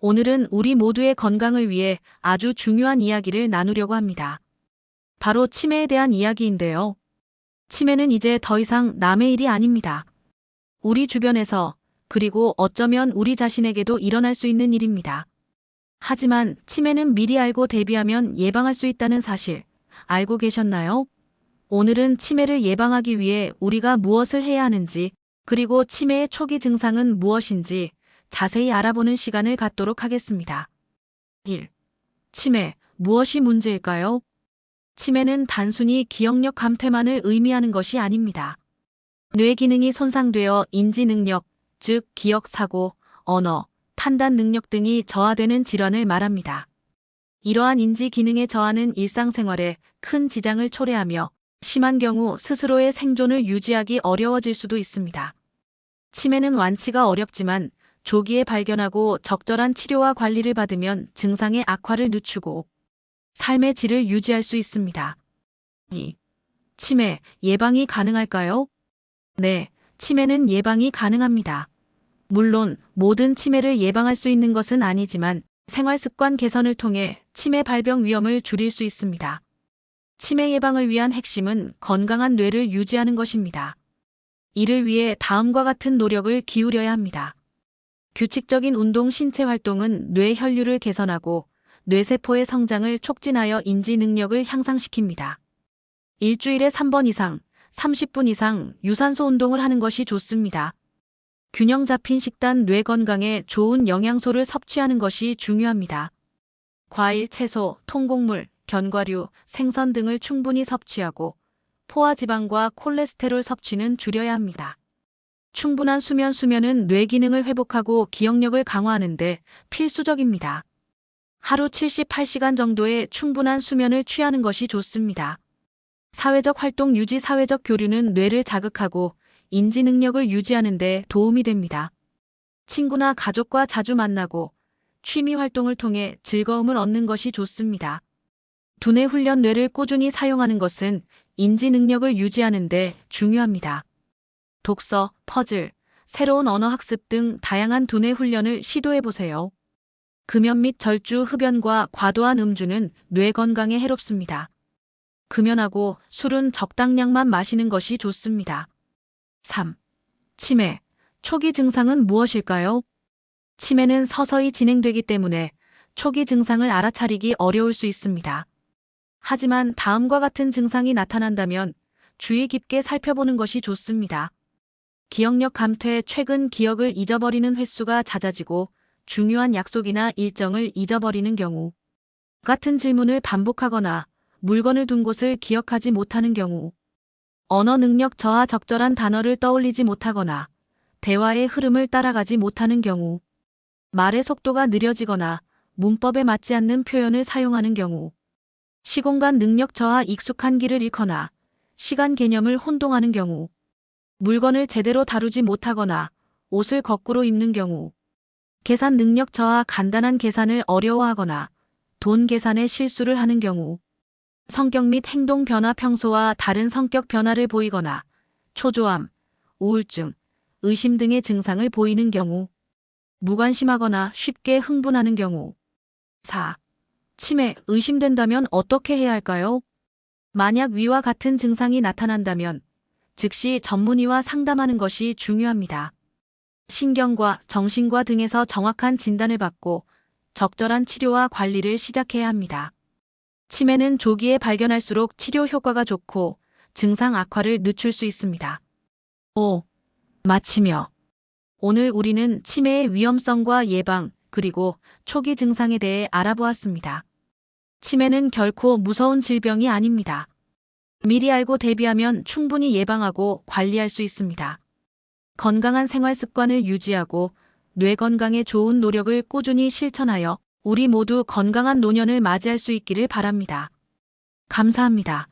오늘은 우리 모두의 건강을 위해 아주 중요한 이야기를 나누려고 합니다. 바로 치매에 대한 이야기인데요. 치매는 이제 더 이상 남의 일이 아닙니다. 우리 주변에서, 그리고 어쩌면 우리 자신에게도 일어날 수 있는 일입니다. 하지만 치매는 미리 알고 대비하면 예방할 수 있다는 사실, 알고 계셨나요? 오늘은 치매를 예방하기 위해 우리가 무엇을 해야 하는지, 그리고 치매의 초기 증상은 무엇인지 자세히 알아보는 시간을 갖도록 하겠습니다. 1. 치매, 무엇이 문제일까요? 치매는 단순히 기억력 감퇴만을 의미하는 것이 아닙니다. 뇌 기능이 손상되어 인지 능력, 즉 기억, 사고, 언어, 판단 능력 등이 저하되는 질환을 말합니다. 이러한 인지 기능의 저하는 일상생활에 큰 지장을 초래하며 심한 경우 스스로의 생존을 유지하기 어려워질 수도 있습니다. 치매는 완치가 어렵지만 조기에 발견하고 적절한 치료와 관리를 받으면 증상의 악화를 늦추고 삶의 질을 유지할 수 있습니다. 2. 치매, 예방이 가능할까요? 네, 치매는 예방이 가능합니다. 물론 모든 치매를 예방할 수 있는 것은 아니지만 생활습관 개선을 통해 치매 발병 위험을 줄일 수 있습니다. 치매 예방을 위한 핵심은 건강한 뇌를 유지하는 것입니다. 이를 위해 다음과 같은 노력을 기울여야 합니다. 규칙적인 운동, 신체 활동은 뇌 혈류를 개선하고 뇌세포의 성장을 촉진하여 인지 능력을 향상시킵니다. 일주일에 3번 이상, 30분 이상 유산소 운동을 하는 것이 좋습니다. 균형 잡힌 식단, 뇌 건강에 좋은 영양소를 섭취하는 것이 중요합니다. 과일, 채소, 통곡물, 견과류, 생선 등을 충분히 섭취하고 포화지방과 콜레스테롤 섭취는 줄여야 합니다. 충분한 수면은 뇌 기능을 회복하고 기억력을 강화하는 데 필수적입니다. 하루 78시간 정도의 충분한 수면을 취하는 것이 좋습니다. 사회적 활동 유지, 사회적 교류는 뇌를 자극하고 인지 능력을 유지하는 데 도움이 됩니다. 친구나 가족과 자주 만나고 취미 활동을 통해 즐거움을 얻는 것이 좋습니다. 두뇌 훈련, 뇌를 꾸준히 사용하는 것은 인지 능력을 유지하는 데 중요합니다. 독서, 퍼즐, 새로운 언어 학습 등 다양한 두뇌 훈련을 시도해 보세요. 금연 및 절주, 흡연과 과도한 음주는 뇌 건강에 해롭습니다. 금연하고 술은 적당량만 마시는 것이 좋습니다. 3. 치매, 초기 증상은 무엇일까요? 치매는 서서히 진행되기 때문에 초기 증상을 알아차리기 어려울 수 있습니다. 하지만 다음과 같은 증상이 나타난다면 주의 깊게 살펴보는 것이 좋습니다. 기억력 감퇴, 최근 기억을 잊어버리는 횟수가 잦아지고 중요한 약속이나 일정을 잊어버리는 경우, 같은 질문을 반복하거나 물건을 둔 곳을 기억하지 못하는 경우, 언어 능력 저하, 적절한 단어를 떠올리지 못하거나 대화의 흐름을 따라가지 못하는 경우, 말의 속도가 느려지거나 문법에 맞지 않는 표현을 사용하는 경우, 시공간 능력 저하, 익숙한 길을 잃거나 시간 개념을 혼동하는 경우, 물건을 제대로 다루지 못하거나 옷을 거꾸로 입는 경우, 계산 능력 저하, 간단한 계산을 어려워하거나 돈 계산에 실수를 하는 경우, 성격 및 행동 변화, 평소와 다른 성격 변화를 보이거나 초조함, 우울증, 의심 등의 증상을 보이는 경우, 무관심하거나 쉽게 흥분하는 경우. 4. 치매, 의심된다면 어떻게 해야 할까요? 만약 위와 같은 증상이 나타난다면 즉시 전문의와 상담하는 것이 중요합니다. 신경과 정신과 등에서 정확한 진단을 받고 적절한 치료와 관리를 시작해야 합니다. 치매는 조기에 발견할수록 치료 효과가 좋고 증상 악화를 늦출 수 있습니다. 5. 마치며 오늘 우리는 치매의 위험성과 예방, 그리고 초기 증상에 대해 알아보았습니다. 치매는 결코 무서운 질병이 아닙니다. 미리 알고 대비하면 충분히 예방하고 관리할 수 있습니다. 건강한 생활 습관을 유지하고 뇌 건강에 좋은 노력을 꾸준히 실천하여 우리 모두 건강한 노년을 맞이할 수 있기를 바랍니다. 감사합니다.